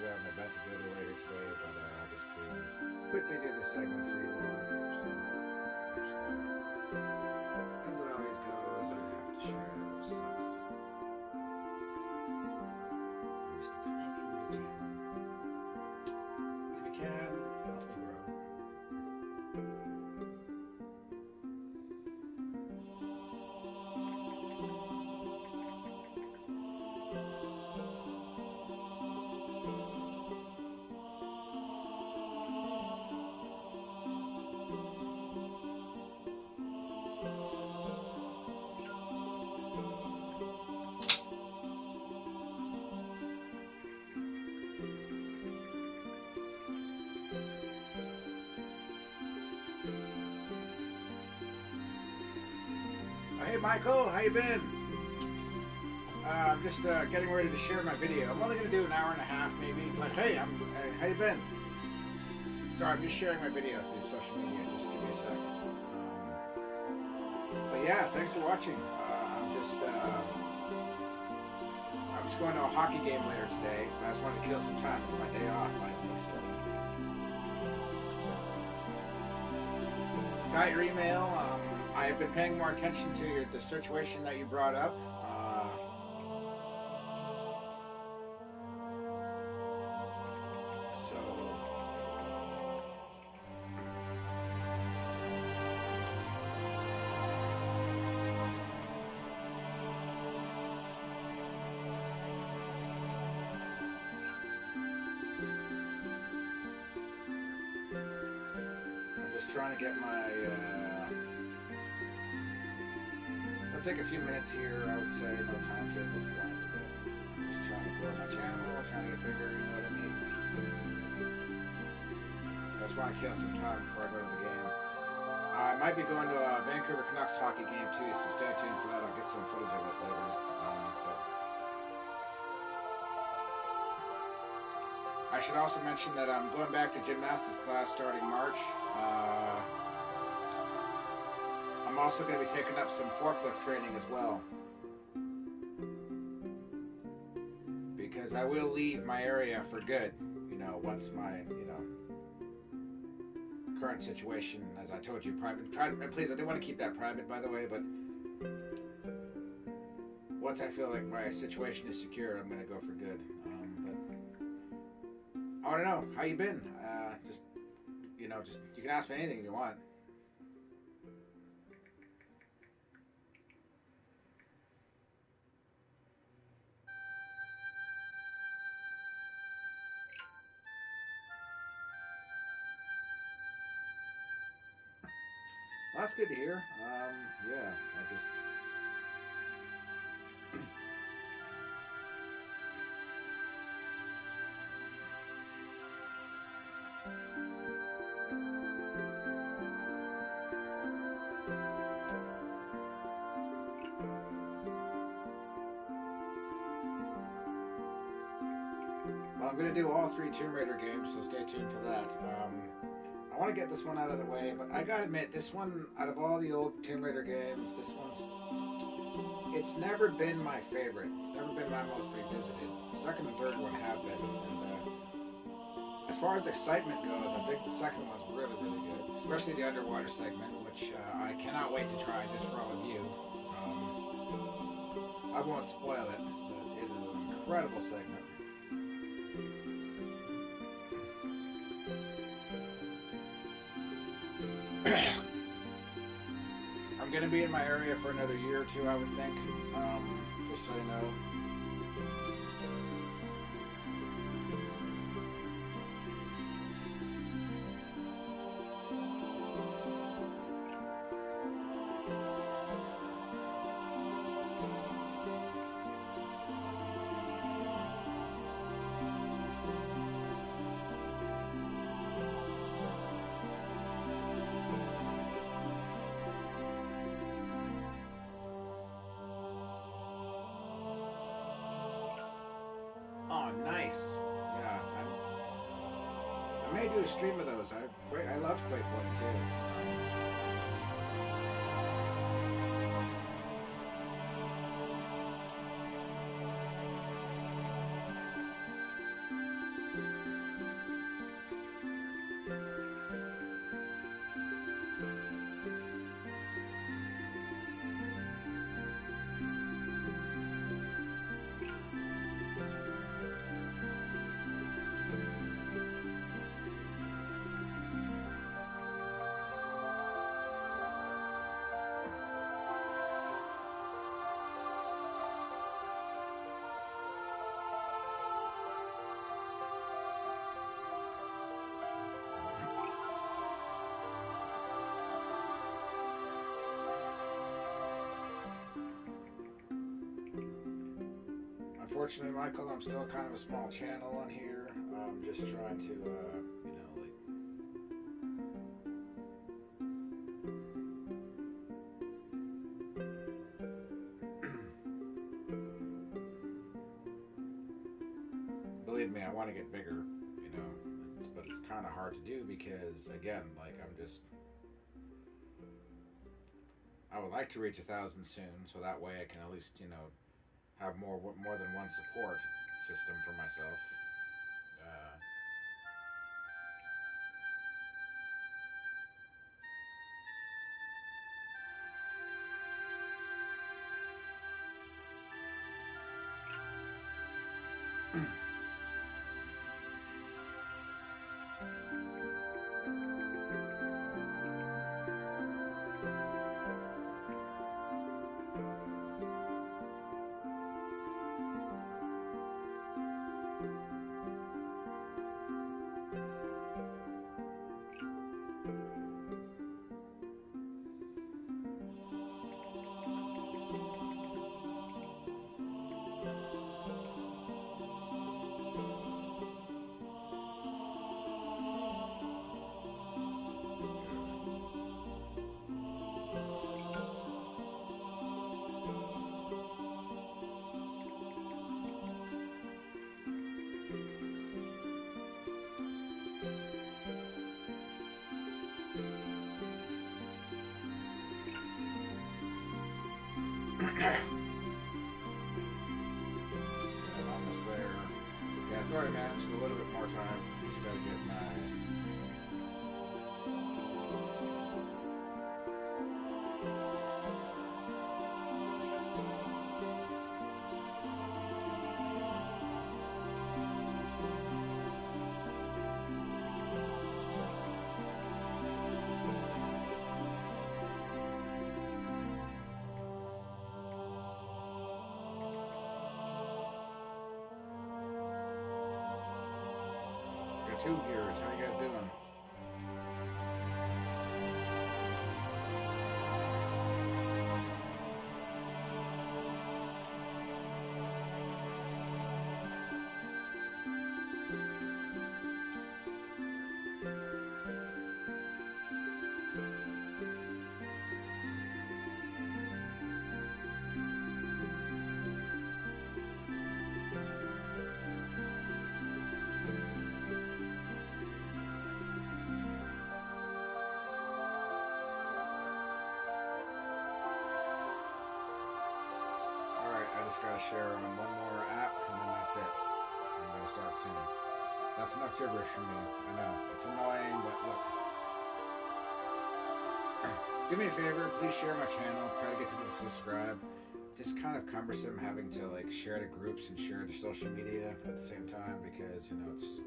do have an event to go to later today, but I'll just quickly do this segment for you all. So, as it always goes, I have to share, which sucks. I'm just a tiny little channel. If you can, help me grow. Hey Michael, how you been? I'm just getting ready to share my video. I'm only going to do an hour and a half maybe, but hey, how you been? Sorry, I'm just sharing my video through social media. Just give me a second. But yeah, thanks for watching. I'm just going to a hockey game later today. But I just wanted to kill some time. It's my day off finally. So, got your email. I have been paying more attention to the situation that you brought up. Trying to get my it'll take a few minutes here, I would say, no timetable for that, but just trying to grow my channel, trying to get bigger, you know what I mean? I just want to kill some time before I go to the game. I might be going to a Vancouver Canucks hockey game too, so stay tuned for that. I'll get some footage of it later. I should also mention that I'm going back to gymnastics class starting March. I'm also going to be taking up some forklift training as well, because I will leave my area for good, you know, once my, you know, current situation, as I told you, private, please, I do want to keep that private, by the way, but once I feel like my situation is secure, I'm going to go for good. But I want to know, how you been? Just, you know, just, you can ask me anything you want. Well, that's good to hear. Yeah, I just... Well, I'm going to do all 3 Tomb Raider games, so stay tuned for that. I want to get this one out of the way, but I gotta admit, this one, out of all the old Tomb Raider games, this one's... It's never been my favorite. It's never been my most revisited. The second and third one have been, and as far as excitement goes, I think the second one's really, really good. Especially the underwater segment, which I cannot wait to try just for all of you. I won't spoil it, but it is an incredible segment. I'm going to be in my area for another year or two, I would think, just so you know. Oh, nice. Yeah, I may do a stream of those. I loved Quake 1 and 2. unfortunately, Michael, I'm still kind of a small channel on here. I'm just trying to, believe me, I want to get bigger, but it's kind of hard to do because, again, like I would like to reach 1,000 soon, so that way I can at least, have more than one support system for myself. I'm almost there. Yeah, sorry, man. Just a little bit more time. Just gotta get my. Got two viewers. How you guys doing? I just gotta share on one more app, and then that's it. I'm gonna start soon. That's enough gibberish from me. I know it's annoying, but look. Do me a favor, please share my channel. Try to get people to subscribe. It's kind of cumbersome having to like share to groups and share to social media at the same time because it's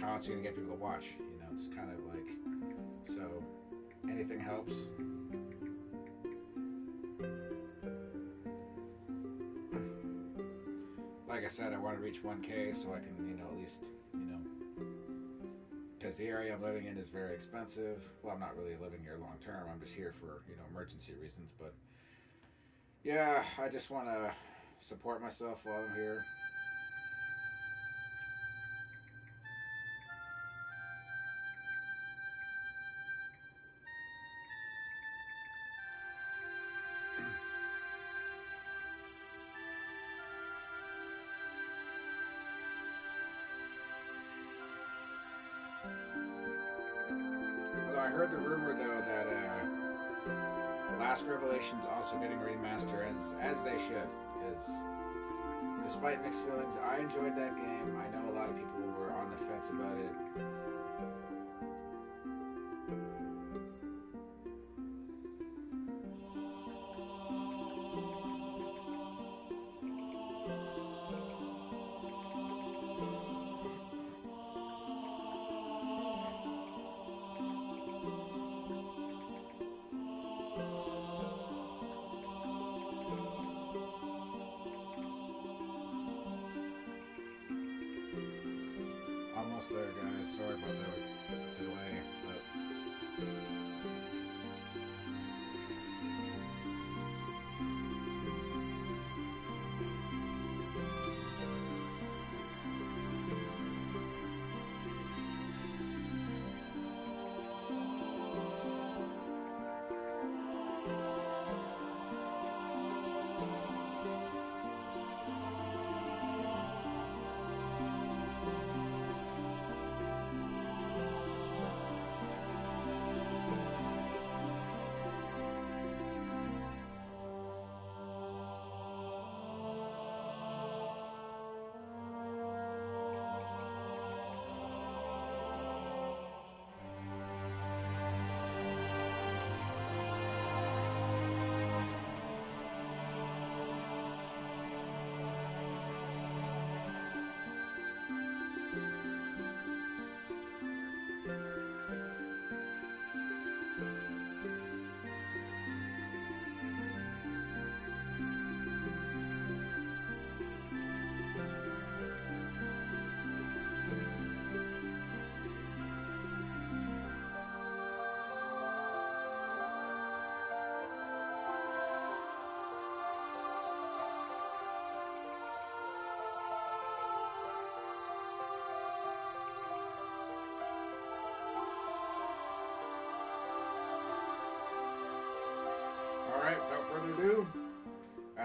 how it's gonna get people to watch. It's kind of like so. Anything helps. Like I said, I want to reach 1K so I can, at least, because the area I'm living in is very expensive. Well, I'm not really living here long term. I'm just here for, emergency reasons. But yeah, I just want to support myself while I'm here. Although I heard the rumor though that Last Revelation's also getting remastered as they should, because despite mixed feelings, I enjoyed that game. I know a lot of people were on the fence about it. Almost there, guys. Sorry about the delay, but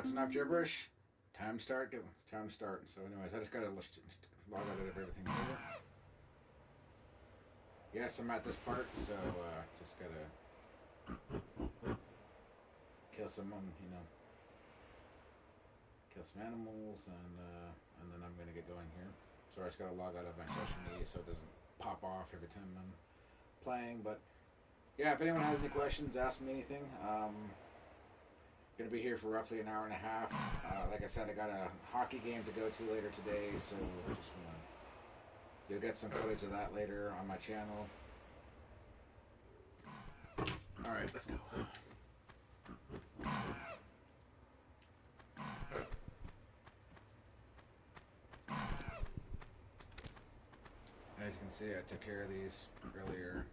that's enough gibberish. Time to start. Time to start. So, anyways, I just gotta log out of everything here. Yes, I'm at this part, so just gotta kill someone, kill some animals, and then I'm gonna get going here. So I just gotta log out of my social media so it doesn't pop off every time I'm playing. But yeah, if anyone has any questions, ask me anything. Gonna be here for roughly an hour and a half. Like I said, I got a hockey game to go to later today, so just you'll get some footage of that later on my channel. All right, let's go. As you can see, I took care of these earlier.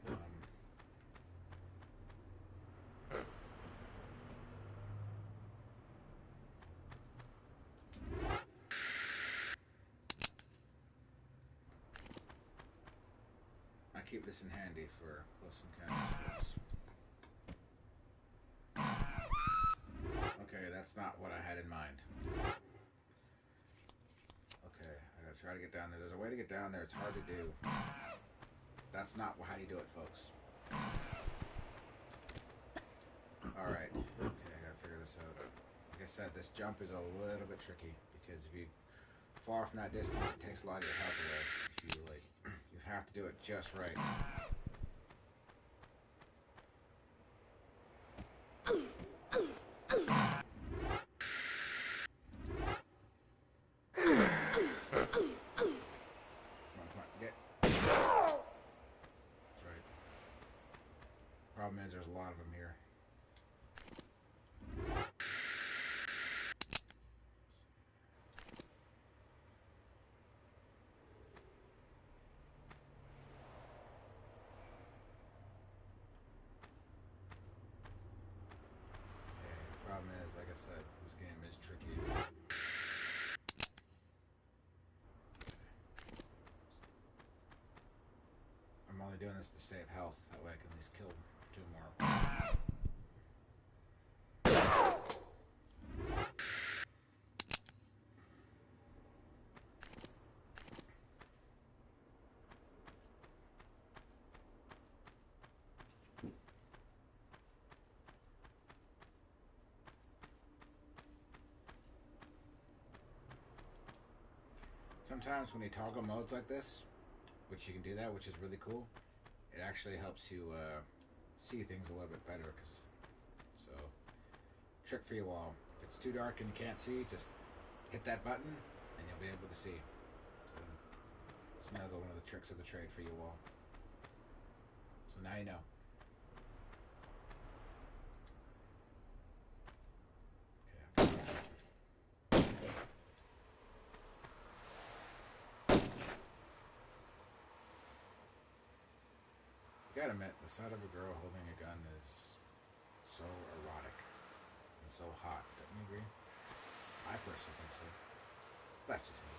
I keep this in handy for close encounters. Okay, that's not what I had in mind. Okay, I gotta try to get down there. There's a way to get down there. It's hard to do. That's not how you do it, folks. Alright. Okay, I gotta figure this out. Like I said, this jump is a little bit tricky because if you fall from that distance, it takes a lot of your health away. You have to do it just right. Problem is, there's a lot of them here. Okay, problem is, like I said, this game is tricky. I'm only doing this to save health, that way I can at least kill 2 more. Sometimes when you toggle modes like this, which you can do that, which is really cool, it actually helps you see things a little bit better. So, trick for you all. If it's too dark and you can't see, just hit that button and you'll be able to see. So, it's another one of the tricks of the trade for you all. So now you know. I gotta admit, the sight of a girl holding a gun is so erotic and so hot. Don't you agree? I personally think so. That's just me.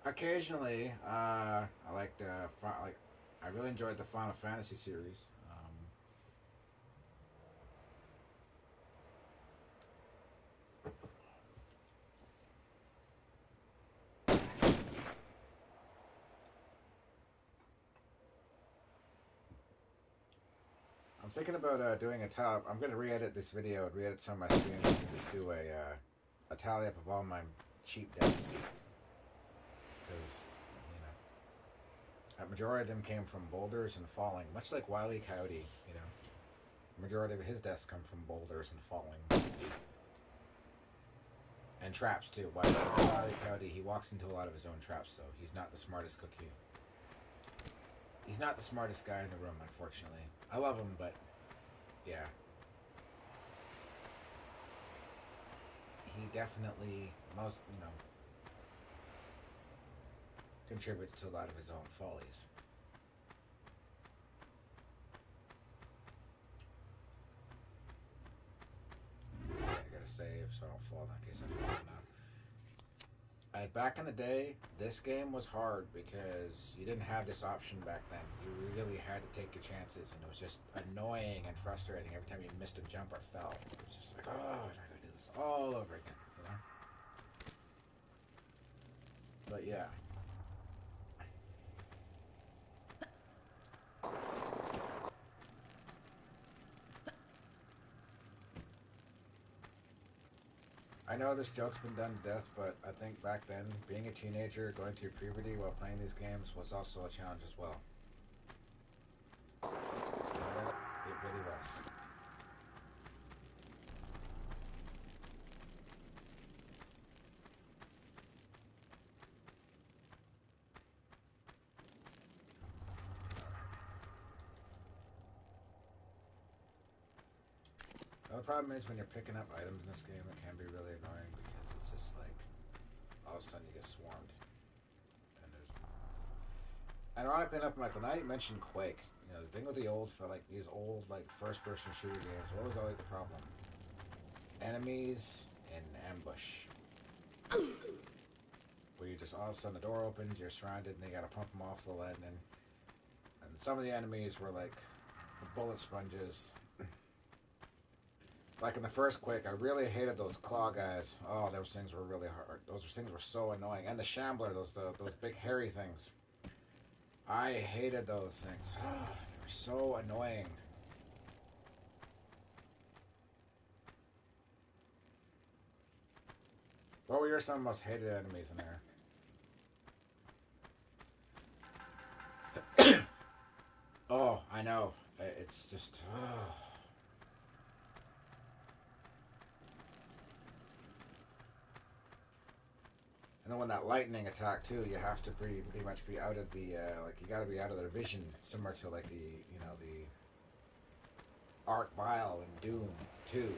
Occasionally, I liked I really enjoyed the Final Fantasy series. I'm thinking about doing a top. I'm going to re-edit this video and re-edit some of my streams and just do a tally up of all my cheap deaths. Because, a majority of them came from boulders and falling. Much like Wile E. Coyote, the majority of his deaths come from boulders and falling. And traps, too. Wile E. Coyote, he walks into a lot of his own traps, so he's not the smartest cookie. He's not the smartest guy in the room, unfortunately. I love him, but yeah. He definitely contributes to a lot of his own follies. Okay, I gotta save so I don't fall in case I fall now. Back in the day, this game was hard because you didn't have this option back then. You really had to take your chances, and it was just annoying and frustrating every time you missed a jump or fell. It was just like, oh, I gotta do this all over again, you know? But yeah. I know this joke's been done to death, but I think back then, being a teenager, going through puberty while playing these games was also a challenge as well. You know what? It really was. Now, the problem is when you're picking up items in this game, it can be really annoying because it's just like all of a sudden you get swarmed. And there's, ironically enough, Michael, now you mentioned Quake. You know, the thing with the old, for like these old like first-person shooter games, what was always the problem? Enemies in ambush, where you just all of a sudden the door opens, you're surrounded, and they gotta pump them off the lead, and some of the enemies were like bullet sponges. Like in the first Quake, I really hated those claw guys. Oh, those things were really hard. Those things were so annoying. And the Shambler, those big hairy things. I hated those things. They were so annoying. What were some of the most hated enemies in there? Oh, I know. It's just... And then when that lightning attack too, you have to pretty much be out of the like you got to be out of their vision, similar to like the Arc Vile and Doom too.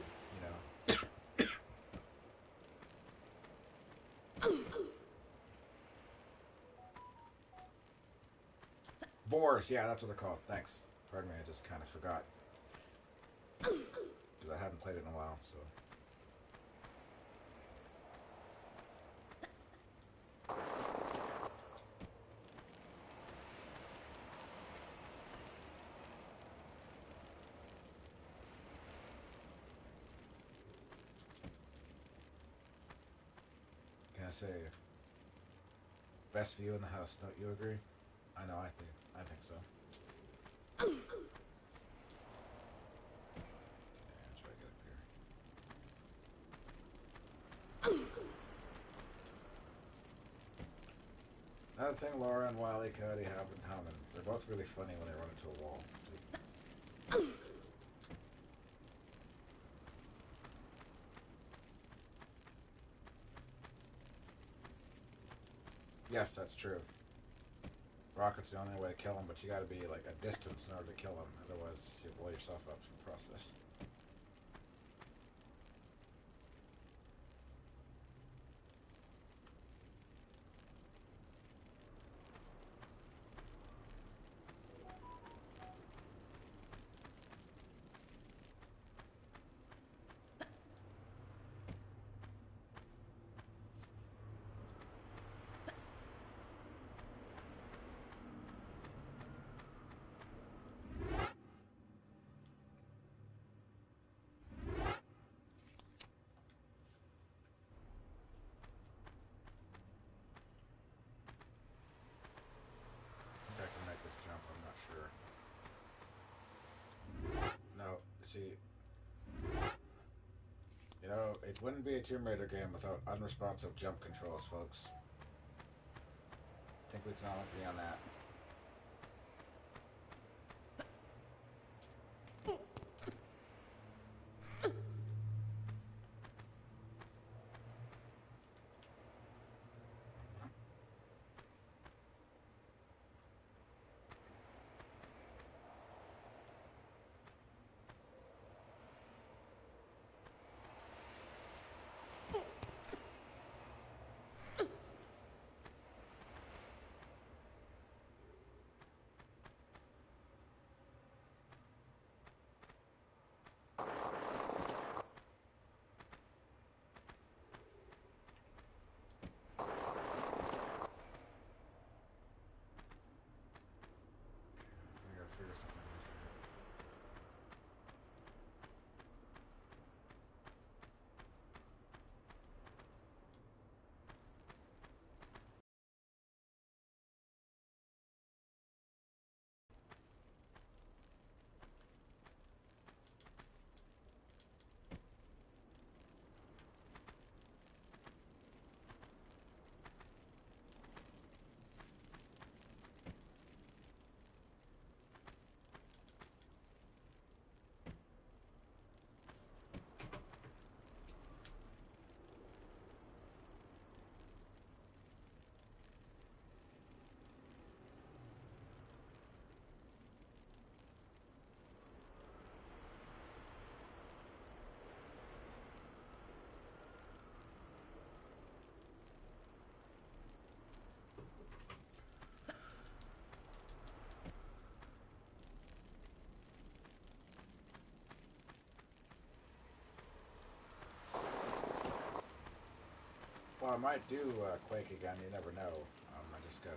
Vors, yeah, that's what they're called. Thanks. Pardon me, I just kind of forgot because I haven't played it in a while. So. Can I say best view in the house? Don't you agree? I know. I think so. Yeah, try to get up here. Another thing Laura and Wile E. Coyote have in common: they're both really funny when they run into a wall. Yes, that's true. Rocket's the only way to kill him, but you got to be like a distance in order to kill him. Otherwise, you blow yourself up in the process. I can make this jump. I'm not sure. No, see, you know, it wouldn't be a Tomb Raider game without unresponsive jump controls, folks. I think we can all agree on that. Well, I might do Quake again. You never know. I just gotta.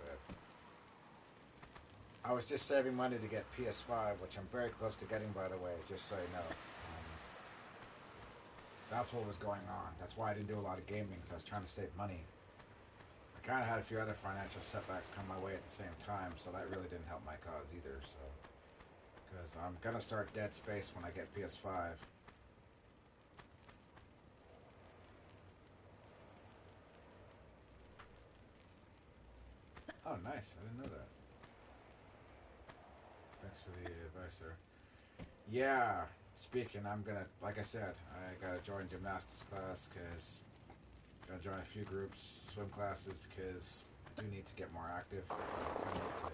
I was just saving money to get PS5, which I'm very close to getting, by the way. Just so you know. That's what was going on. That's why I didn't do a lot of gaming, because I was trying to save money. I kind of had a few other financial setbacks come my way at the same time, so that really didn't help my cause either. So, because I'm gonna start Dead Space when I get PS5. Oh, nice. I didn't know that. Thanks for the advice, sir. Yeah. Speaking, I'm gonna, like I said, I gotta join gymnastics class because gonna join a few groups, swim classes because I do need to get more active. I need to.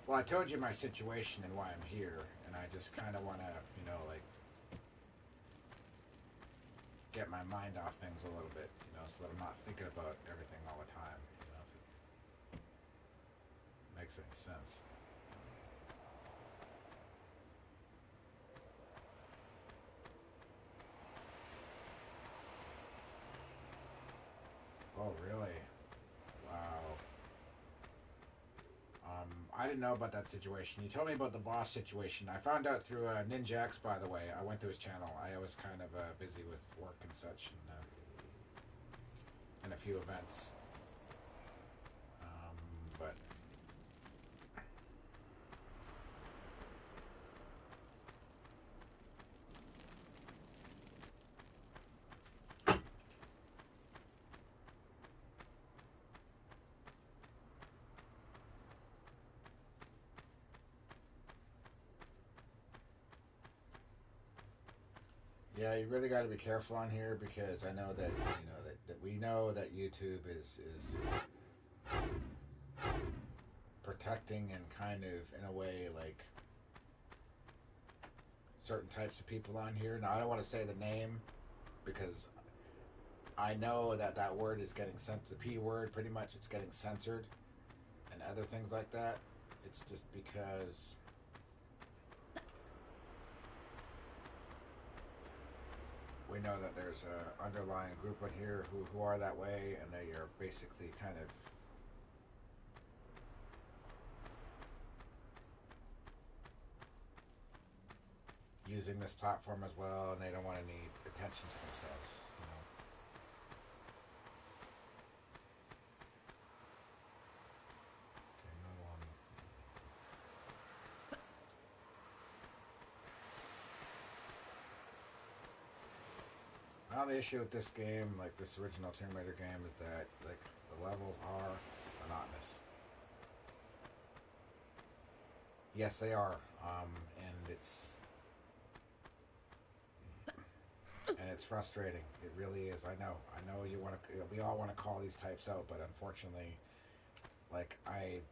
Well, I told you my situation and why I'm here, and I just kind of want to, like get my mind off things a little bit, so that I'm not thinking about everything all the time, if it makes any sense. Oh, really? Wow. I didn't know about that situation. You told me about the Voss situation. I found out through Ninja X, by the way. I went to his channel. I was kind of busy with work and such, and a few events. But yeah, you really got to be careful on here because I know that that we know that YouTube is protecting and kind of in a way like certain types of people on here. Now I don't want to say the name because I know that that word is getting sent. The P word, pretty much, it's getting censored and other things like that. It's just because we know that there's a underlying group in here who are that way, and they are basically kind of using this platform as well, and they don't want any attention to themselves. Okay, no one. Now the issue with this game, like this original Tomb Raider game, is that like the levels are monotonous. Yes, they are, and it's frustrating. It really is. I know. I know you want to. We all want to call these types out, but unfortunately, like I.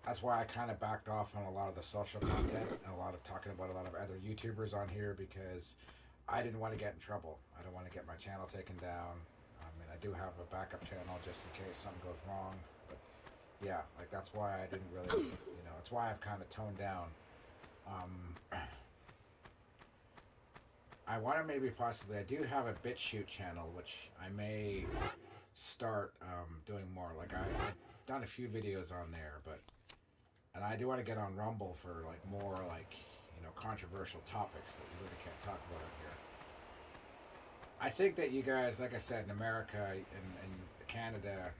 That's why I kind of backed off on a lot of the social content and a lot of talking about a lot of other YouTubers on here because I didn't want to get in trouble. I don't want to get my channel taken down. I mean, I do have a backup channel just in case something goes wrong. But yeah, like that's why I didn't really, it's why I've kind of toned down. I want to maybe possibly, I do have a BitChute channel, which I may start doing more. Like I've done a few videos on there, and I do want to get on Rumble for like more like, controversial topics that we really can't talk about here. I think that you guys, like I said, in America and Canada,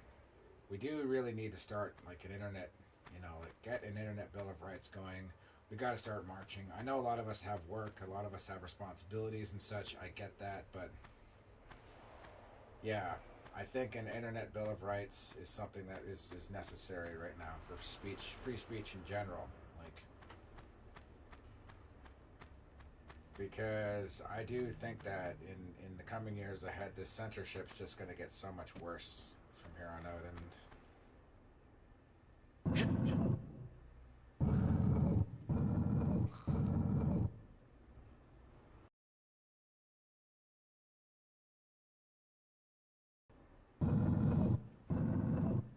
we do really need to start like an internet, like get an internet bill of rights going. We got to start marching. I know a lot of us have work, a lot of us have responsibilities and such. I get that, but yeah, I think an internet bill of rights is something that is necessary right now for speech, free speech in general. Like, because I do think that in the coming years ahead, this censorship's just going to get so much worse from here on out, and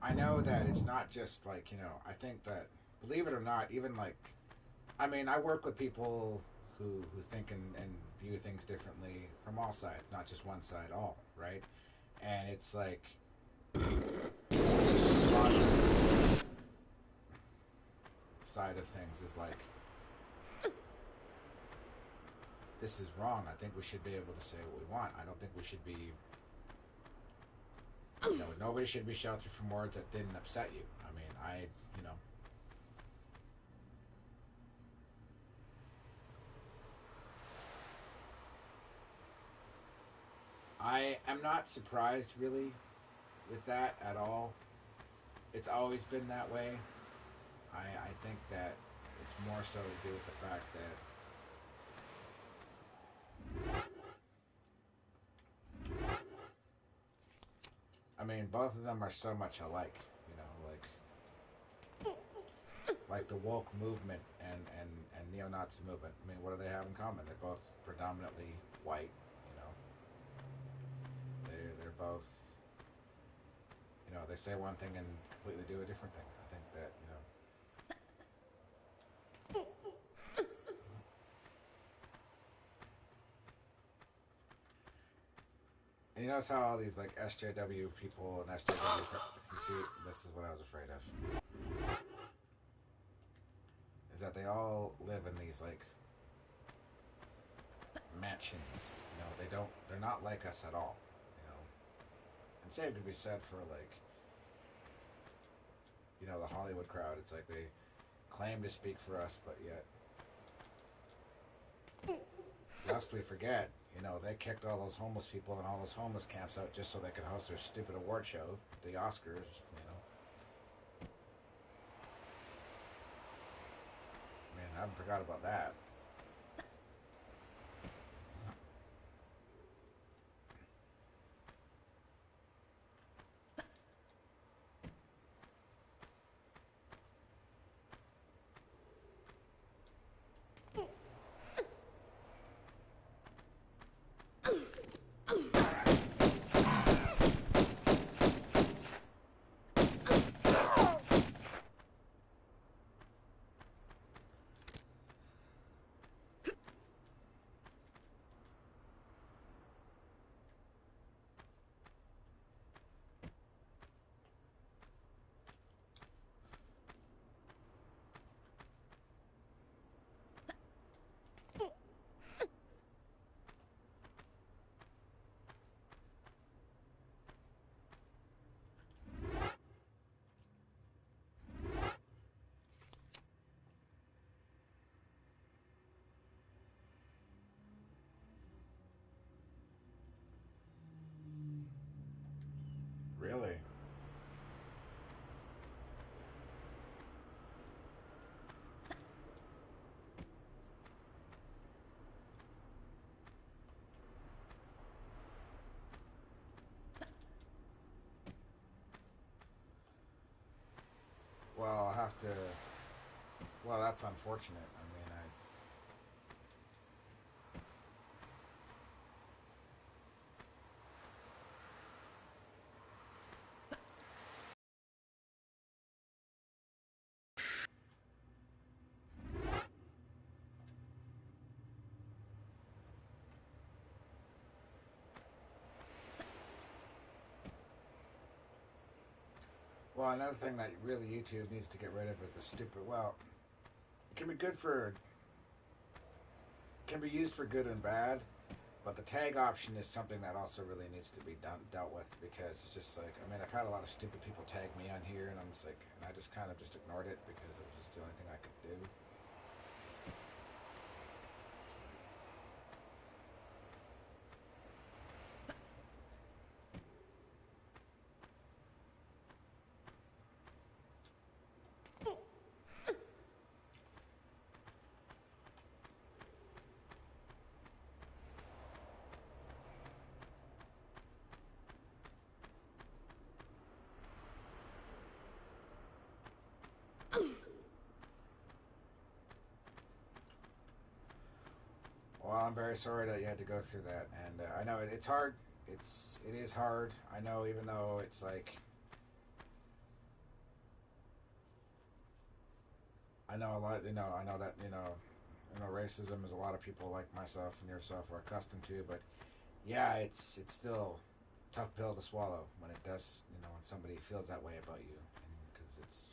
I know that it's not just like, I think that, believe it or not, even like, I mean, I work with people who think and view things differently from all sides, not just one side, all right. And it's like side of things is like, this is wrong. I think we should be able to say what we want. I don't think we should be, nobody should be sheltered from words that didn't upset you. I mean, I am not surprised really with that at all. It's always been that way. I think that it's more so to do with the fact that, I mean, both of them are so much alike, like the woke movement and neo-Nazi movement. I mean, what do they have in common? They're both predominantly white, they're both, they say one thing and completely do a different thing. I think that, and you notice how all these like SJW people and SJW, you see, this is what I was afraid of, is that they all live in these like mansions. They're not like us at all. And same could be said for like, the Hollywood crowd. It's like they claim to speak for us, but yet, lest we forget, they kicked all those homeless people and all those homeless camps out just so they could host their stupid award show, the Oscars. Man, I haven't forgot about that. Really? Well, I'll have to. Well, that's unfortunate. I mean, well, another thing that really YouTube needs to get rid of is the stupid. Well, it can be good for. Can be used for good and bad, but the tag option is something that also really needs to be dealt with, because it's just like, I mean, I've had a lot of stupid people tag me on here, and I'm just like, and I just kind of just ignored it because it was just the only thing I could do. Well, I'm very sorry that you had to go through that, and I know it's hard. It is hard. I know, even though it's like, I know a lot. I know that racism, as a lot of people like myself and yourself are accustomed to. But yeah, it's still a tough pill to swallow when it does, when somebody feels that way about you, because it's.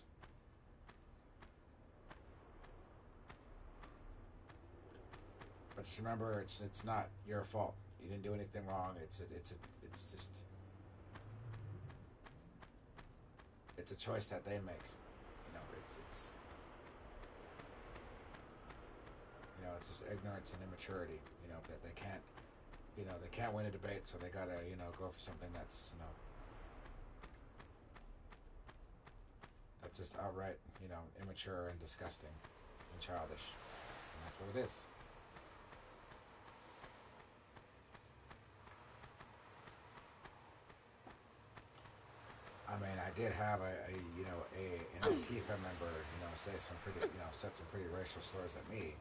But just remember, it's not your fault. You didn't do anything wrong. It's just it's a choice that they make. It's just ignorance and immaturity. That they can't. They can't win a debate, so they gotta go for something that's just outright immature and disgusting and childish, and that's what it is. I mean, I did have an Antifa member, say some pretty, said some pretty racial slurs at me.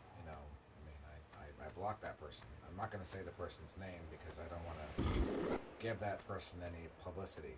I blocked that person. I'm not going to say the person's name because I don't want to give that person any publicity.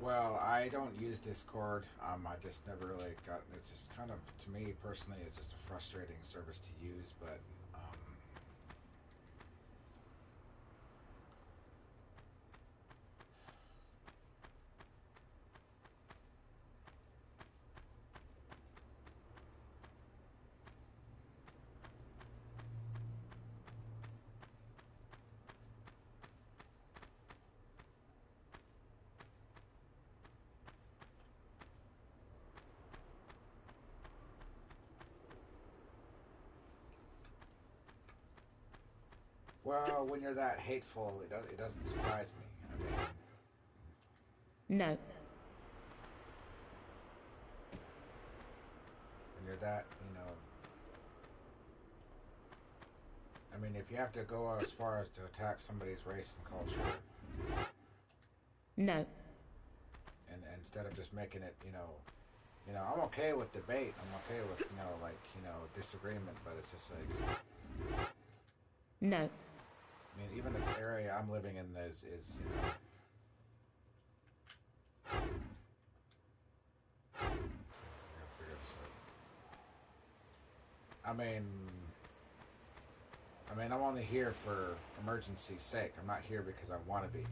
Well, I don't use Discord. I just never really got. It's just kind of, to me personally, it's just a frustrating service to use. But well, when you're that hateful, it doesn't surprise me. I mean, No. when you're that, I mean, if you have to go out as far as to attack somebody's race and culture, No. and instead of just making it, I'm okay with debate. I'm okay with, disagreement, but it's just like, No. I mean, even the area I'm living in is I mean, I'm only here for emergency's sake. I'm not here because I want to be.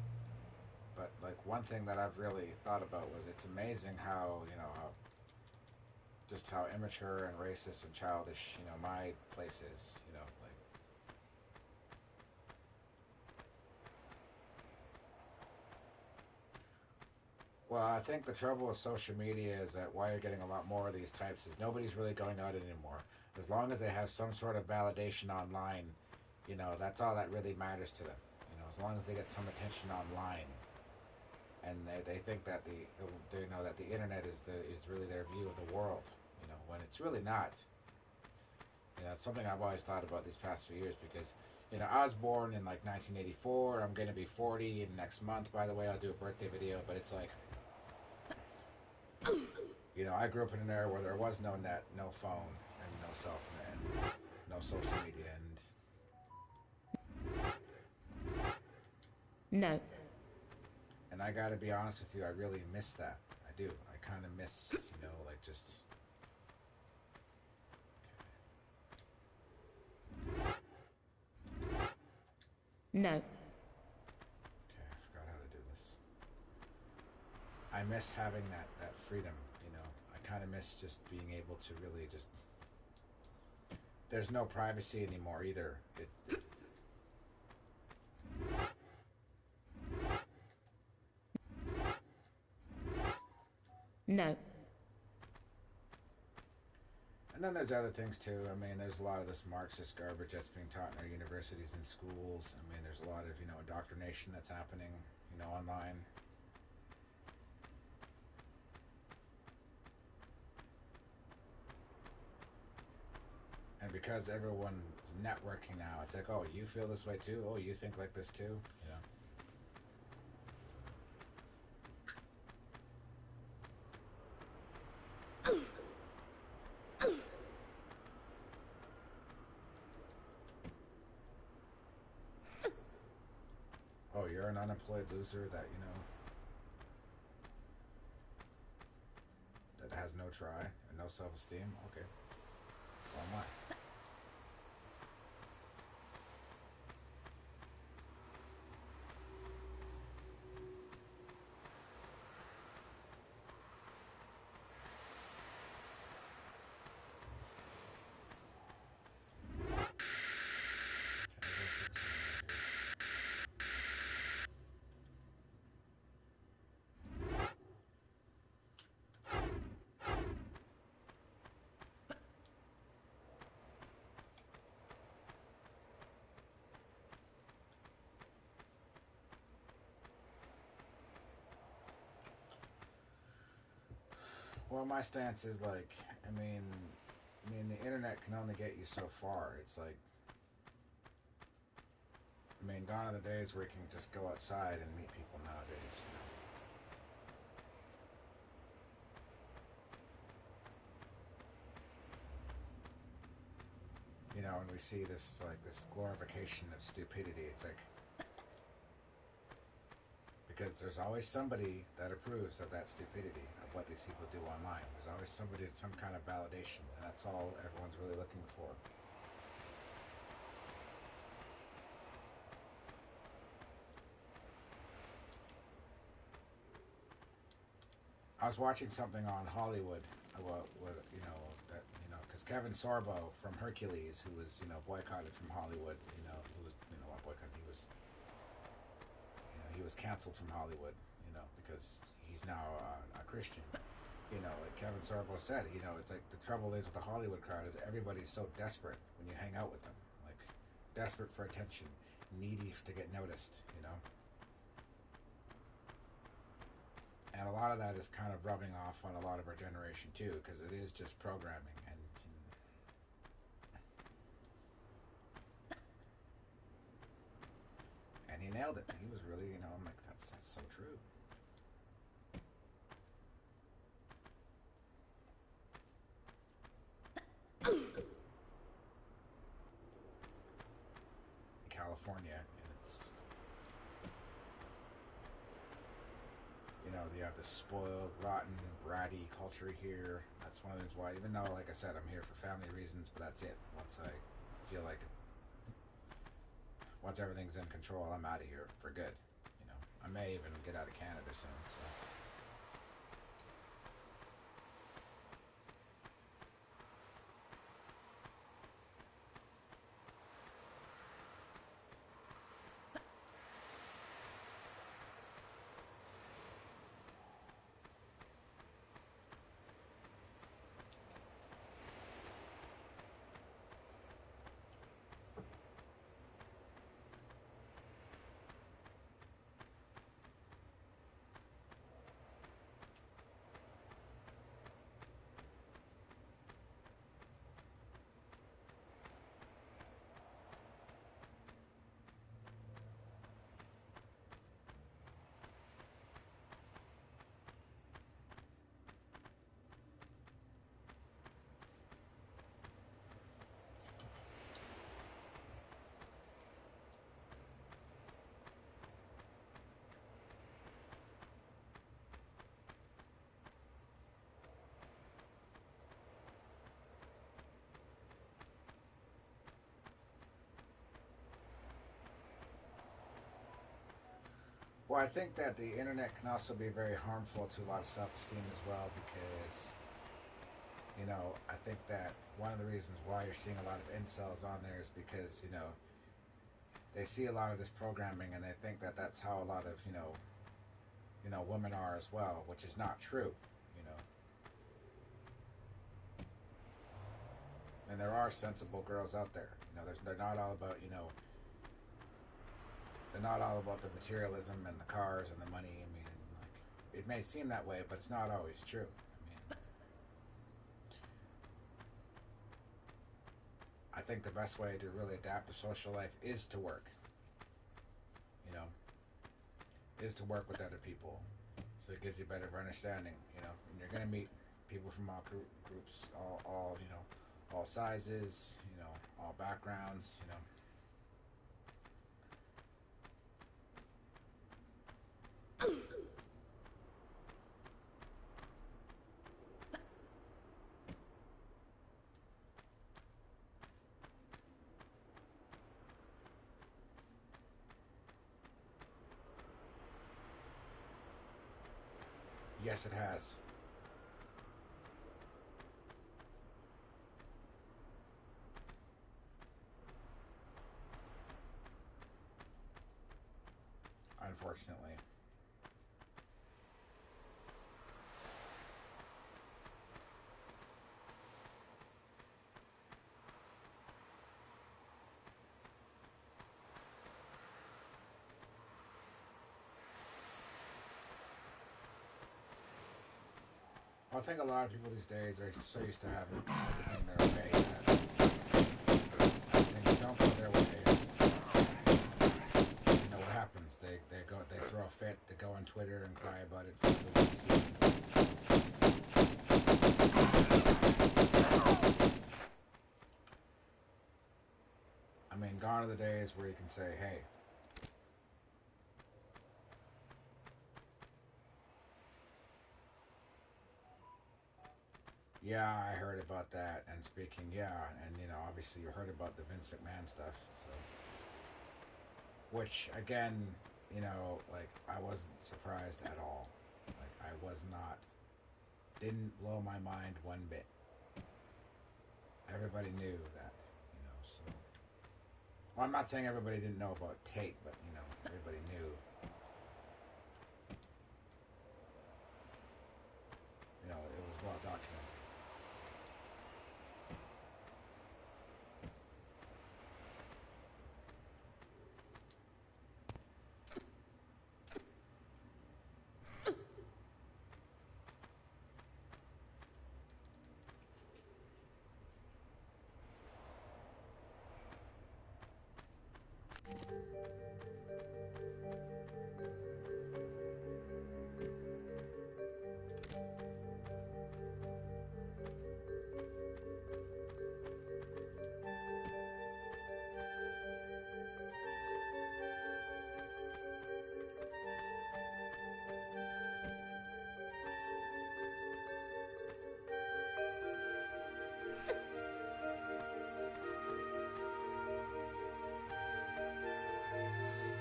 But like one thing that I've really thought about was it's amazing how just how immature and racist and childish my place is. Like. Well, I think the trouble with social media is that why you're getting a lot more of these types is nobody's really going out anymore. As long as they have some sort of validation online, that's all that really matters to them. As long as they get some attention online, and they think that they know that the internet is really their view of the world. When it's really not. It's something I've always thought about these past few years because. I was born in like 1984. I'm going to be 40 in next month. By the way, I'll do a birthday video, but it's like. I grew up in an era where there was no net, no phone, and no cell phone, and no social media, No. And I gotta be honest with you, I really miss that. I do. I kind of miss, like just No. Okay, I forgot how to do this. I miss having that freedom, you know. I kind of miss just being able to really just... There's no privacy anymore either. No. And then there's other things too. I mean, there's a lot of this Marxist garbage that's being taught in our universities and schools. I mean, there's a lot of, you know, indoctrination that's happening, you know, online. And because everyone's networking now, it's like, oh, you feel this way too? Oh, you think like this too? You know? Oh, you're an unemployed loser that, you know, that has no try and no self-esteem? Okay. So am I. Well, my stance is like, the internet can only get you so far. It's like, gone are the days where you can just go outside and meet people nowadays. You know, and we see this glorification of stupidity. It's like, because there's always somebody that approves of that stupidity, of what these people do online. There's always somebody, some kind of validation, and that's all everyone's really looking for. I was watching something on Hollywood about what because Kevin Sorbo from Hercules, who was boycotted from Hollywood, not boycotted, he was canceled from Hollywood, because he's now a Christian. Like Kevin Sorbo said, it's like the trouble is with the Hollywood crowd is everybody's so desperate when you hang out with them, like desperate for attention, needy to get noticed, And a lot of that is kind of rubbing off on a lot of our generation too, because it is just programming. And he nailed it. He was really, I'm like, that's so true. In California, and it's, you have this spoiled, rotten, bratty culture here. That's one of the reasons why, even though, like I said, I'm here for family reasons, but that's it. Once I feel like, once everything's in control, I'm out of here for good. I may even get out of Canada soon, so. Well, I think that the internet can also be very harmful to a lot of self-esteem as well because, I think that one of the reasons why you're seeing a lot of incels on there is because, they see a lot of this programming and they think that that's how a lot of, women are as well, which is not true, you know. And there are sensible girls out there. They're not all about, they're not all about the materialism and the cars and the money. I mean, like, it may seem that way, but it's not always true. I think the best way to really adapt to social life is to work. Is to work with other people. So it gives you a better understanding, and you're going to meet people from all groups, all sizes, all backgrounds, Yes, it has. Unfortunately. Well, I think a lot of people these days are so used to having everything their way that things don't go their way. You know what happens? They throw a fit, they go on Twitter and cry about it for everyone to see. I mean, gone are the days where you can say, hey, yeah, I heard about that, and speaking, and obviously you heard about the Vince McMahon stuff, so, which, again, like, I wasn't surprised at all. Like, I was not, didn't blow my mind one bit. Everybody knew that, so, well, I'm not saying everybody didn't know about Tate, but, everybody knew. It was well documented.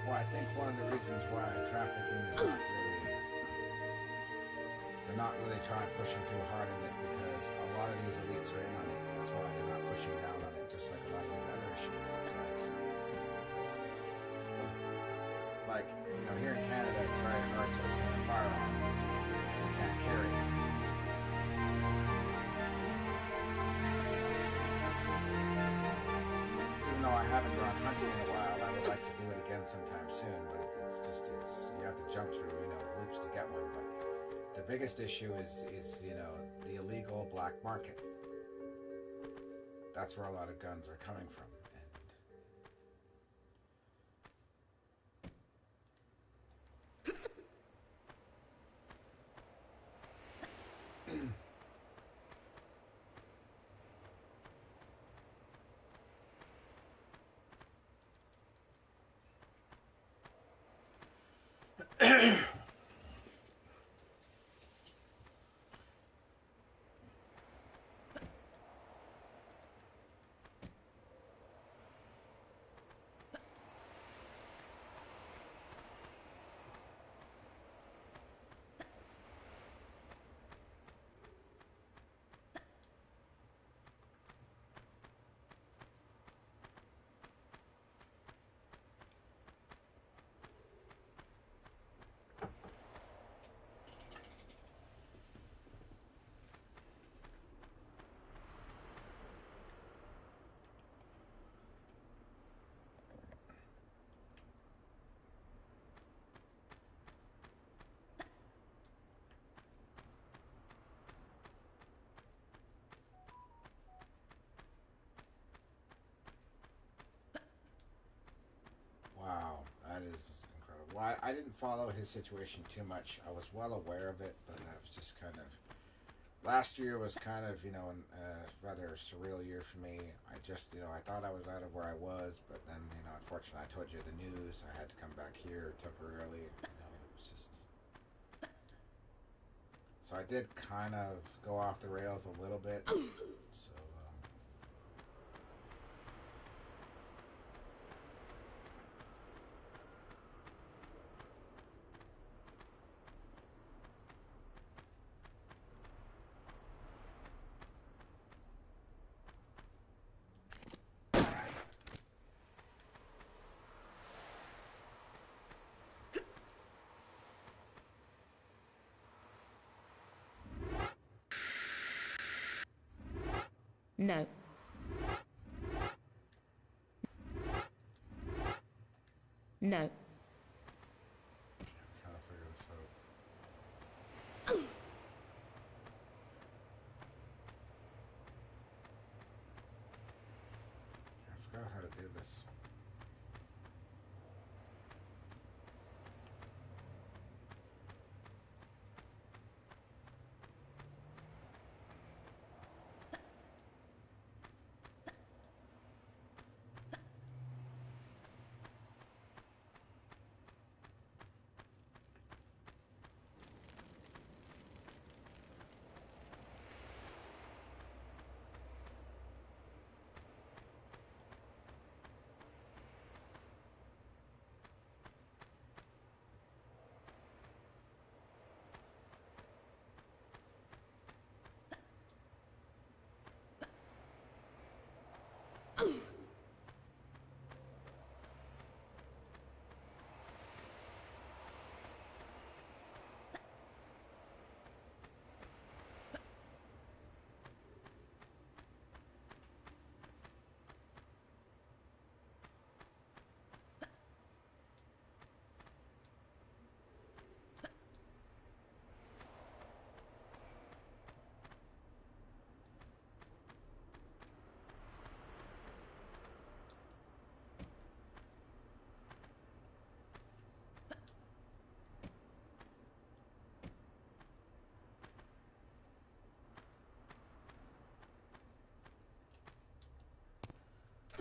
Well, I think one of the reasons why trafficking is they're not really trying pushing too hard on it because a lot of these elites are in on it. That's why they're not pushing down on it, just like a lot of these other issues. It's like here in Canada, it's very hard to obtain a firearm. You can't carry it. Even though I haven't gone hunting in a while, I would like to do it again sometime soon, but it's you have to jump through, loops to get one. But the biggest issue is the illegal black market. That's where a lot of guns are coming from. I didn't follow his situation too much. I was well aware of it, but I was just kind of. Last year was kind of, a rather surreal year for me. I just, I thought I was out of where I was, but then, unfortunately, I told you the news. I had to come back here temporarily. It was just. So I did kind of go off the rails a little bit. So. No. No. I'm trying to figure this out. I forgot how to do this.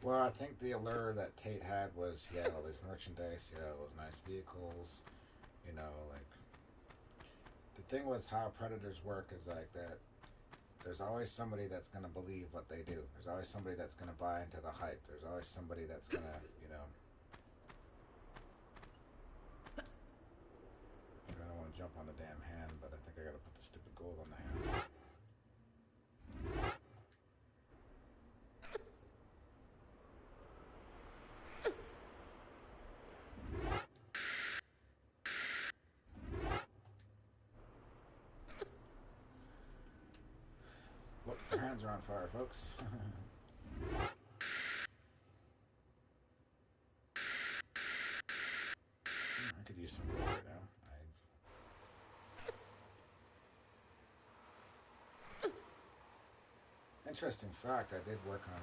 Well, I think the allure that Tate had was he had all this merchandise, he had all those nice vehicles, like the thing with how predators work is like that there's always somebody that's going to believe what they do. There's always somebody that's going to buy into the hype. There's always somebody that's going to, I don't want to jump on the damn hand, but I think I got to put the stupid gold on the hand. Look, their hands are on fire, folks. I could use some gold right now. Interesting fact, I did work on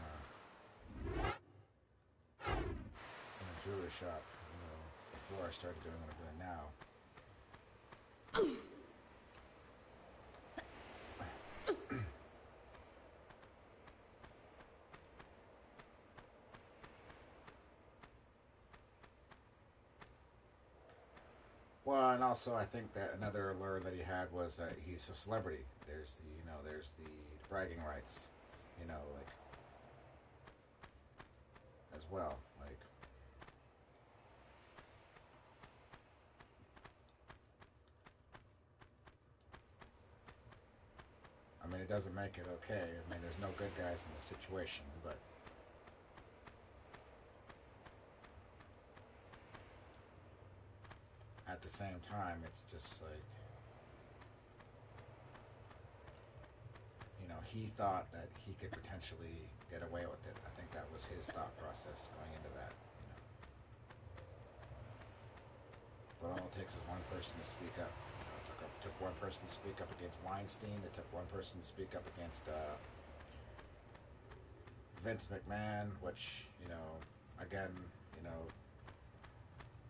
in a jewelry shop, before I started doing what I'm doing now. Well, and also I think that another allure that he had was that he's a celebrity. There's the bragging rights, like as well. Like, I mean, it doesn't make it okay. I mean, there's no good guys in the situation, but at the same time, it's just like, he thought that he could potentially get away with it. I think that was his thought process going into that. But all it takes is one person to speak up. It took one person to speak up against Weinstein. It took one person to speak up against Vince McMahon, which, again,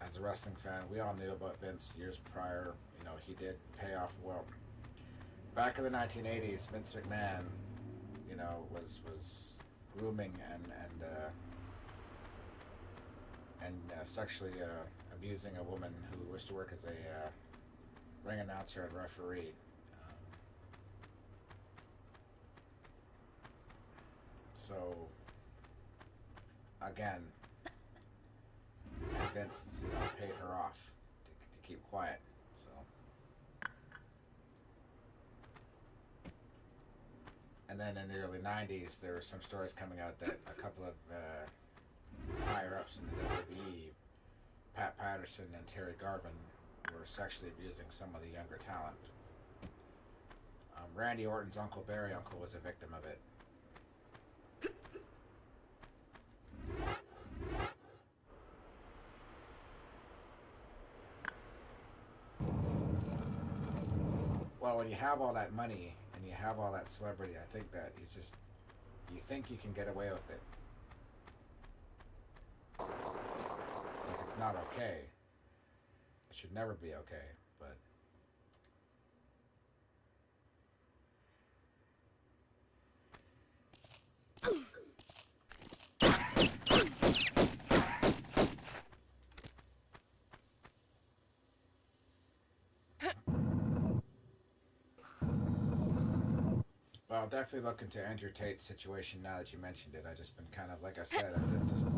as a wrestling fan, we all knew about Vince years prior. You know, he did pay off well. Back in the 1980s, Vince McMahon, you know, was grooming and sexually abusing a woman who wished to work as a ring announcer and referee. So again, Vince, you know, paid her off to keep quiet. So, and then in the early '90s, there were some stories coming out that a couple of higher ups in the WWE, Pat Patterson and Terry Garvin, were sexually abusing some of the younger talent. Randy Orton's uncle, Barry Uncle, was a victim of it. Well, when you have all that money and you have all that celebrity, I think that it's just, you think you can get away with it. Like, it's not okay. It should never be okay, but well, I'll definitely look into Andrew Tate's situation now that you mentioned it. I've just been kind of, like I said, I've just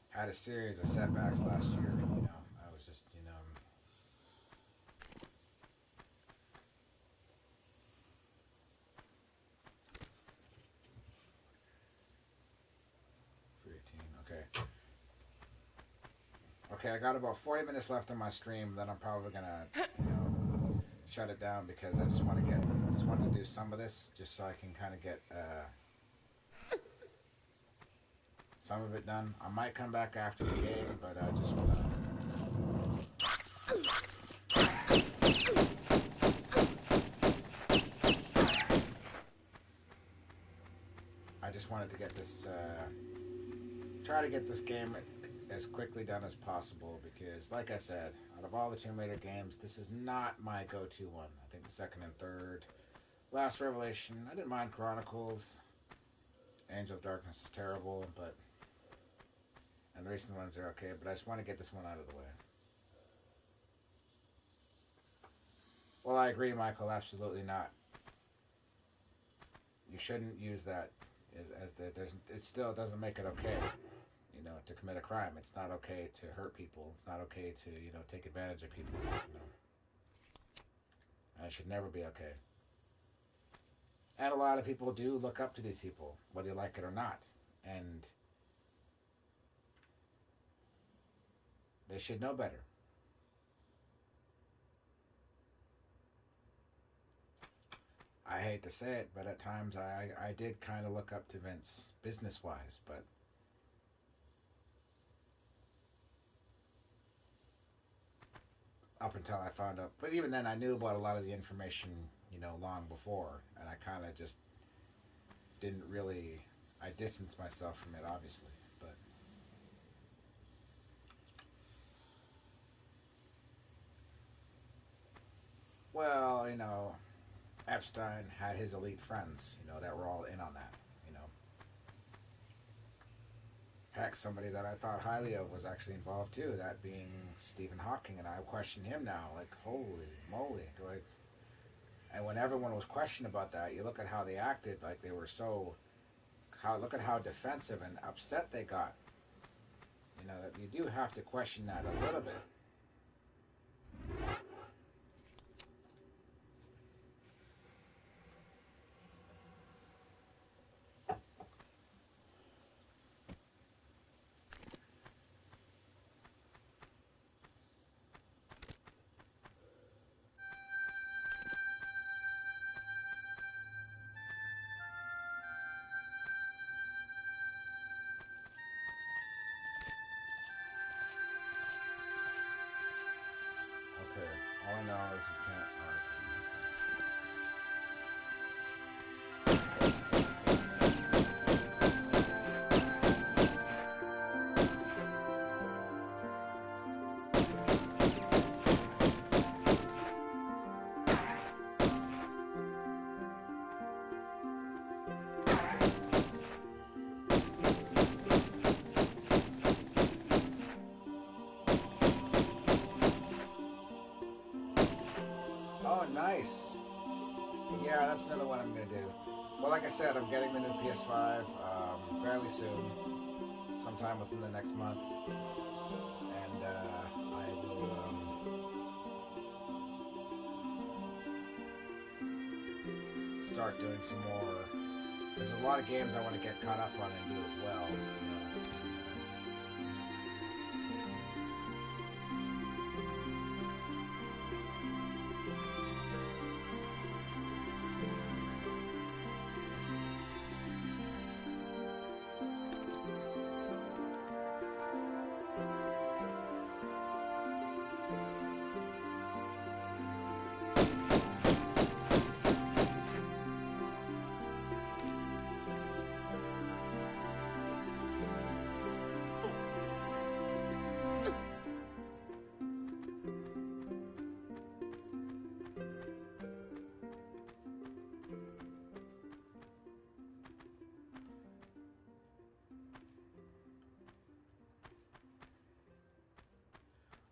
had a series of setbacks last year. You know, I was just, you know, 318. Okay. Okay, I got about 40 minutes left on my stream. Then I'm probably gonna, you know, shut it down because I just want to do some of this just so I can kind of get some of it done. I might come back after the game, but I just want to. I just wanted to get this, try to get this game as quickly done as possible because, like I said, out of all the Tomb Raider games, this is not my go-to one. I think the second and third, Last Revelation, I didn't mind Chronicles. Angel of Darkness is terrible, but and the recent ones are okay, but I just want to get this one out of the way. Well, I agree, Michael, absolutely not. You shouldn't use that it still doesn't make it okay, you know, to commit a crime. It's not okay to hurt people. It's not okay to, you know, take advantage of people, you know. And it should never be okay. And a lot of people do look up to these people, whether you like it or not. And they should know better. I hate to say it, but at times I did kind of look up to Vince business-wise, but up until I found out. But even then, I knew about a lot of the information, you know, long before, and I kind of just didn't really. I distanced myself from it, obviously, but. Well, you know, Epstein had his elite friends, you know, that were all in on that, you know. Heck, somebody that I thought highly of was actually involved too, that being Stephen Hawking, and I question him now, like, holy moly, and when everyone was questioned about that, you look at how they acted, like they were look at how defensive and upset they got. You know, you do have to question that a little bit. Okay, all I know is you can't. Nice. Yeah, that's another one I'm going to do. Well, like I said, I'm getting the new PS5 fairly soon, sometime within the next month. And I will start doing some more. There's a lot of games I want to get caught up on and do as well. You know.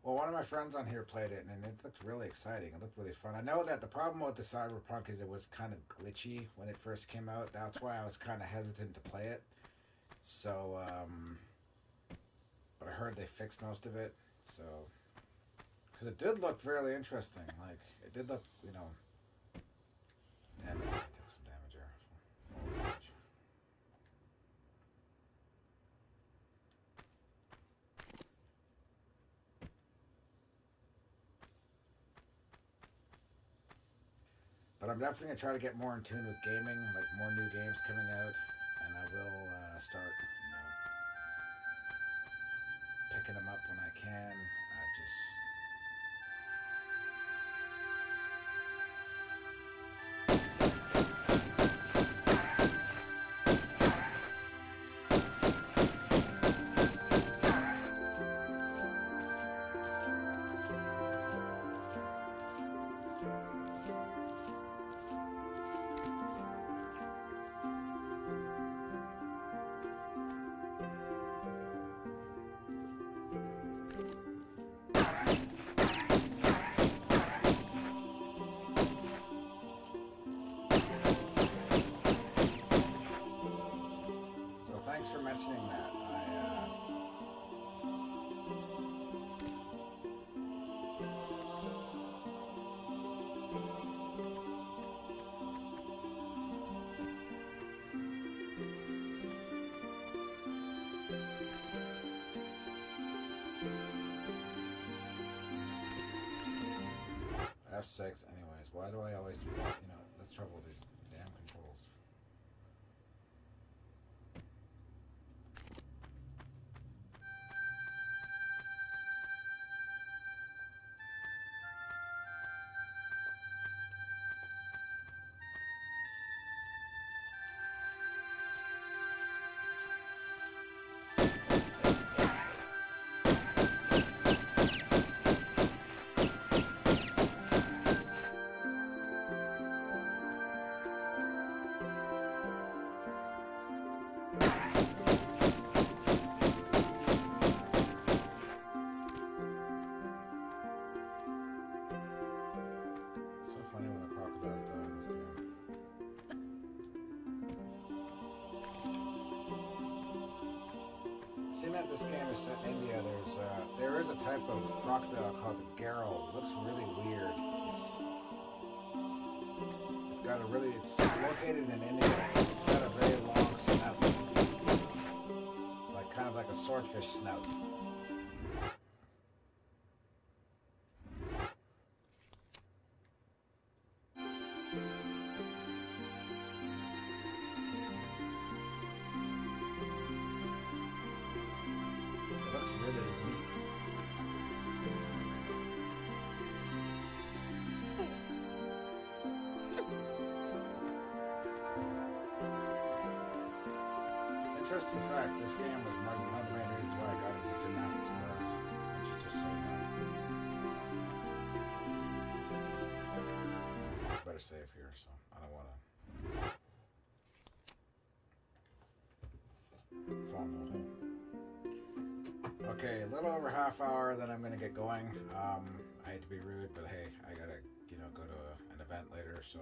Well, one of my friends on here played it, and it looked really exciting. It looked really fun. I know that the problem with the Cyberpunk is it was kind of glitchy when it first came out. That's why I was kind of hesitant to play it. So, but I heard they fixed most of it. So, because it did look fairly interesting. Like, it did look, you know. Damn it, I took some damage there. Full damage. But I'm definitely going to try to get more in tune with gaming, like more new games coming out. And I will start, you know, picking them up when I can. I just... Thanks for mentioning that. F6 anyways. Why do I always, you know, that's trouble with these damn controls. Funny when the crocodiles die in this game. Seeing that this game is set in India, there is a type of crocodile called the Garrel. It looks really weird. It's got a really it's located in India. It's got a very long snout, like kind of like a swordfish snout. Interesting fact, this game was one of the main reasons why I got into gymnastics class, which is just so you know. Better save here, so I don't want to fall in the hole. Okay, a little over half hour, then I'm going to get going. I hate to be rude, but hey, I gotta, you know, go to an event. event later, so.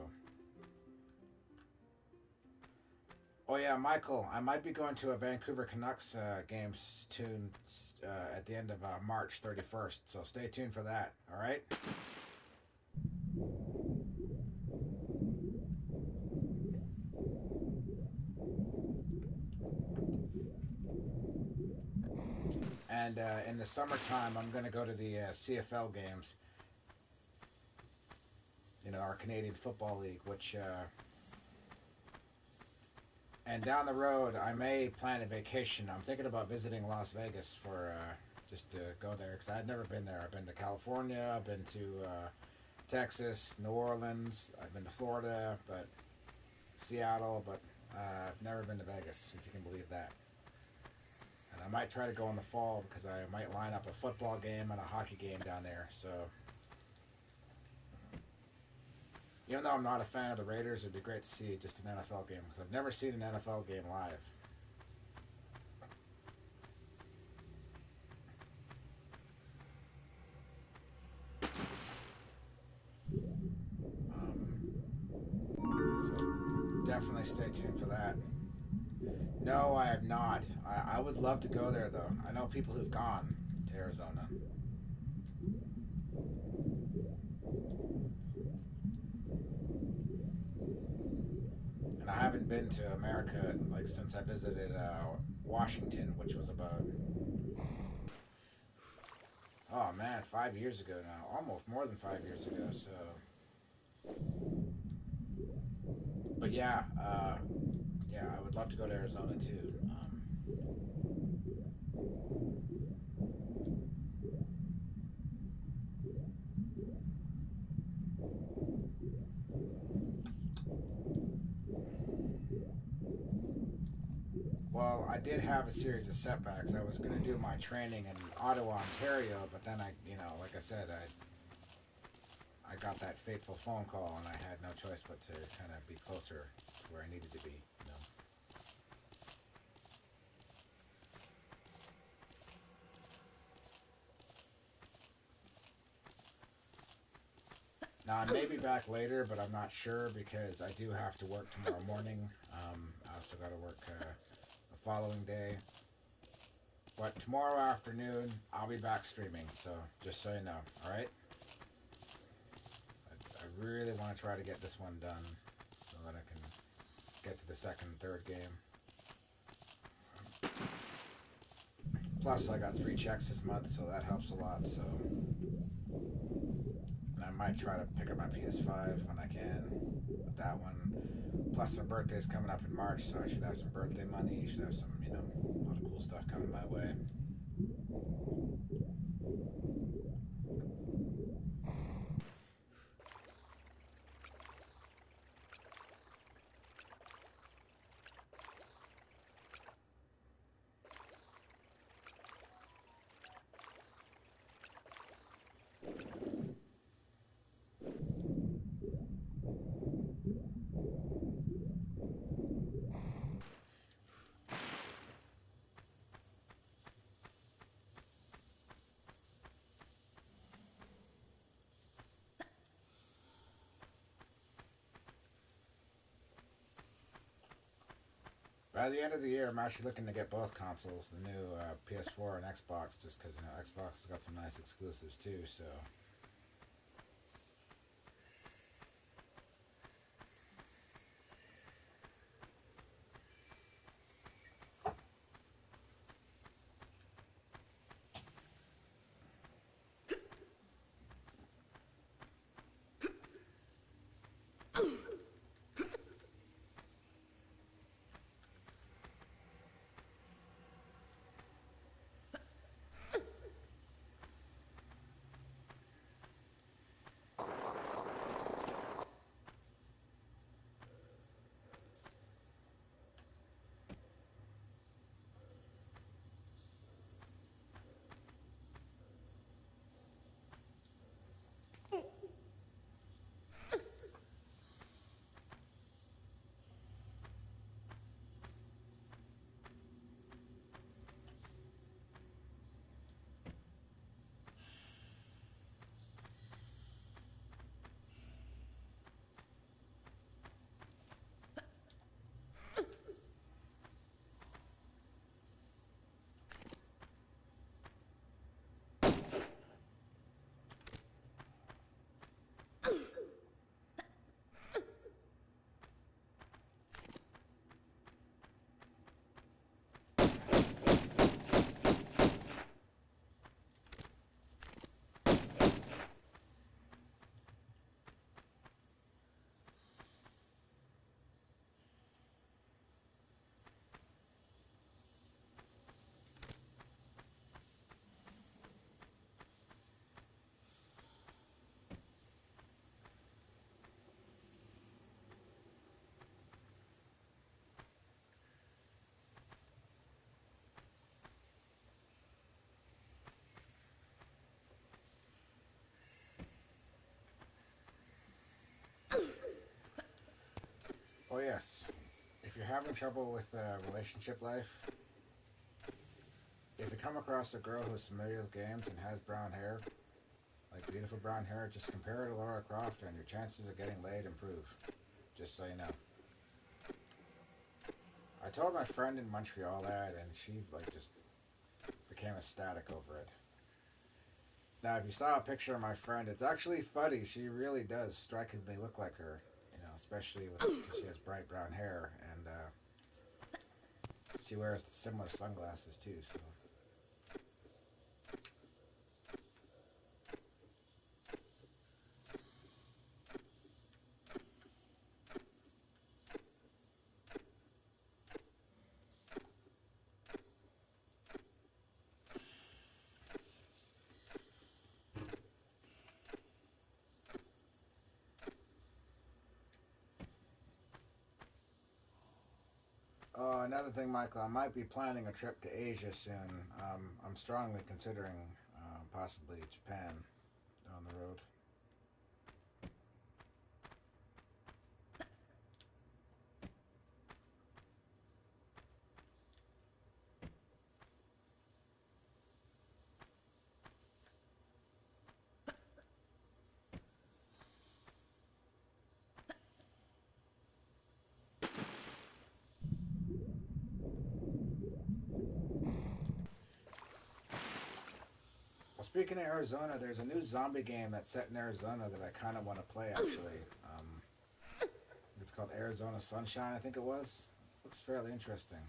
Oh yeah, Michael, I might be going to a Vancouver Canucks game soon at the end of March 31st, so stay tuned for that, all right? And in the summertime, I'm going to go to the CFL games, our Canadian Football League, which... and down the road, I may plan a vacation. I'm thinking about visiting Las Vegas for just to go there, because I've never been there. I've been to California, I've been to Texas, New Orleans, I've been to Florida, but Seattle, but I've never been to Vegas, if you can believe that. And I might try to go in the fall because I might line up a football game and a hockey game down there. So, even though I'm not a fan of the Raiders, it'd be great to see just an NFL game because I've never seen an NFL game live. So definitely stay tuned for that. No, I have not. I would love to go there though. I know people who've gone to Arizona. And I haven't been to America like since I visited Washington, which was about 5 years ago now, almost more than 5 years ago. So, but yeah, I would love to go to Arizona too. Well, I did have a series of setbacks. I was going to do my training in Ottawa, Ontario, but then like I said, I got that fateful phone call, and I had no choice but to kind of be closer to where I needed to be. Now, I may be back later, but I'm not sure because I do have to work tomorrow morning. I also got to work the following day. But tomorrow afternoon, I'll be back streaming, so just so you know, alright? I really want to try to get this one done so that I can get to the second and third game. Plus, I got 3 checks this month, so that helps a lot, so... And I might try to pick up my PS5 when I can with that one. Plus, my birthday's coming up in March, so I should have some birthday money. Should have some, a lot of cool stuff coming my way. By the end of the year, I'm actually looking to get both consoles, the new PS4 and Xbox, just because Xbox has got some nice exclusives too. So. Oh yes, if you're having trouble with relationship life, if you come across a girl who's familiar with games and has brown hair, like beautiful brown hair, just compare her to Lara Croft and your chances of getting laid improve. Just so you know. I told my friend in Montreal that, and she like just became ecstatic over it. Now, if you saw a picture of my friend, it's actually funny. She really does strikingly look like her, you know, especially because she has bright brown hair, and she wears similar sunglasses too. So. Another thing, Michael, I might be planning a trip to Asia soon. I'm strongly considering possibly Japan down the road. Well, speaking of Arizona, there's a new zombie game that's set in Arizona that I kind of want to play, actually. It's called Arizona Sunshine, I think it was. Looks fairly interesting.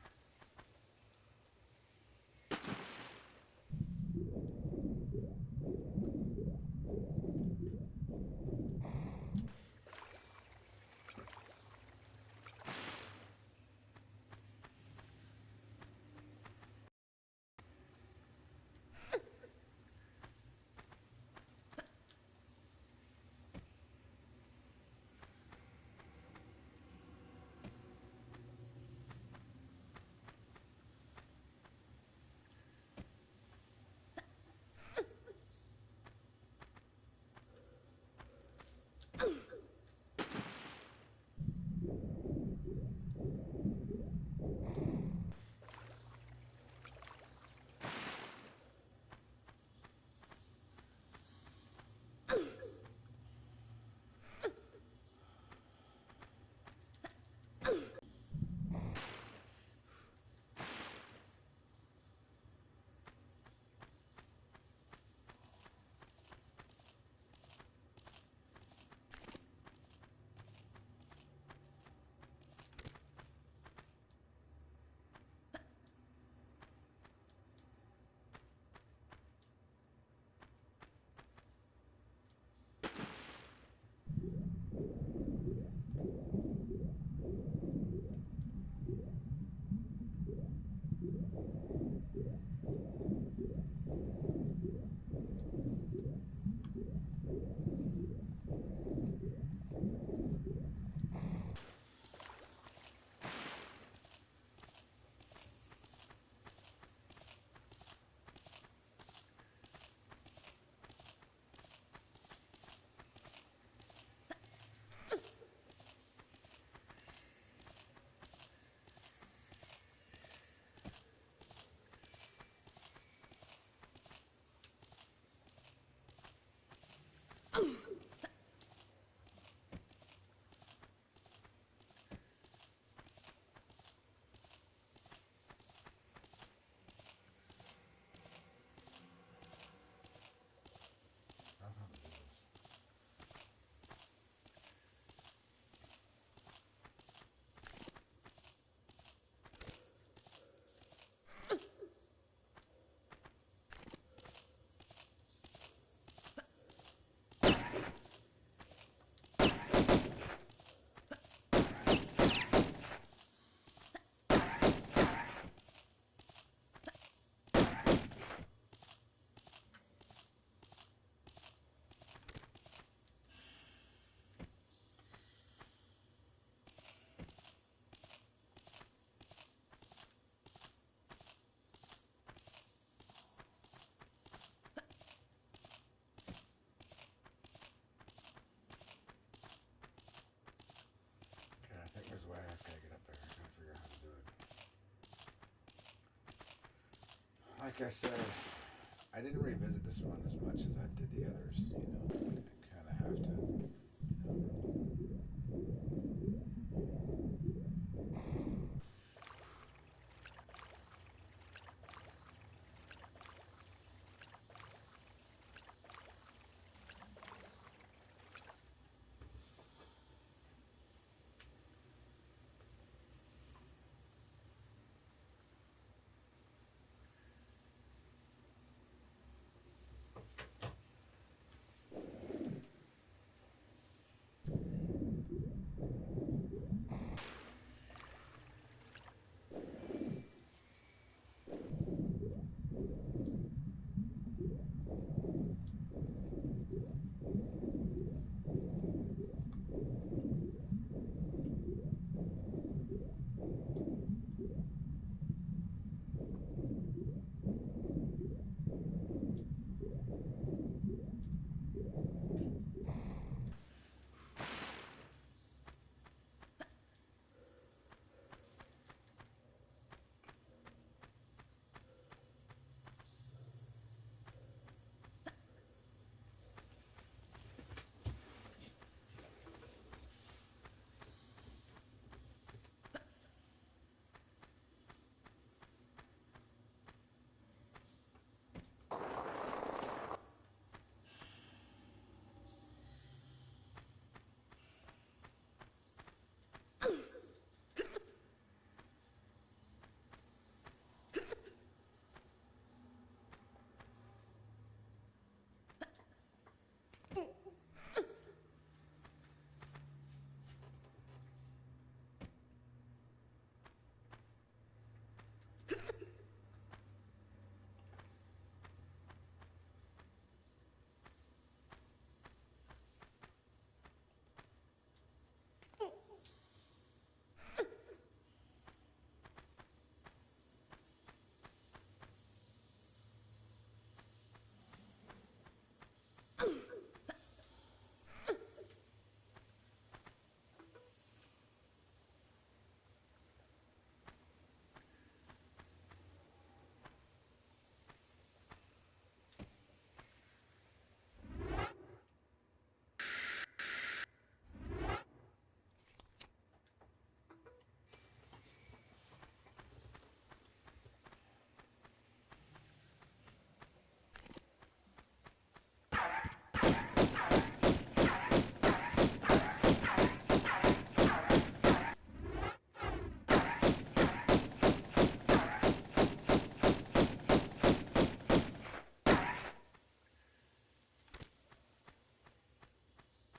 like I said, I didn't revisit this one as much as I did the others. I kind of have to.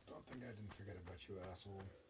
Don't think I didn't forget about you, asshole.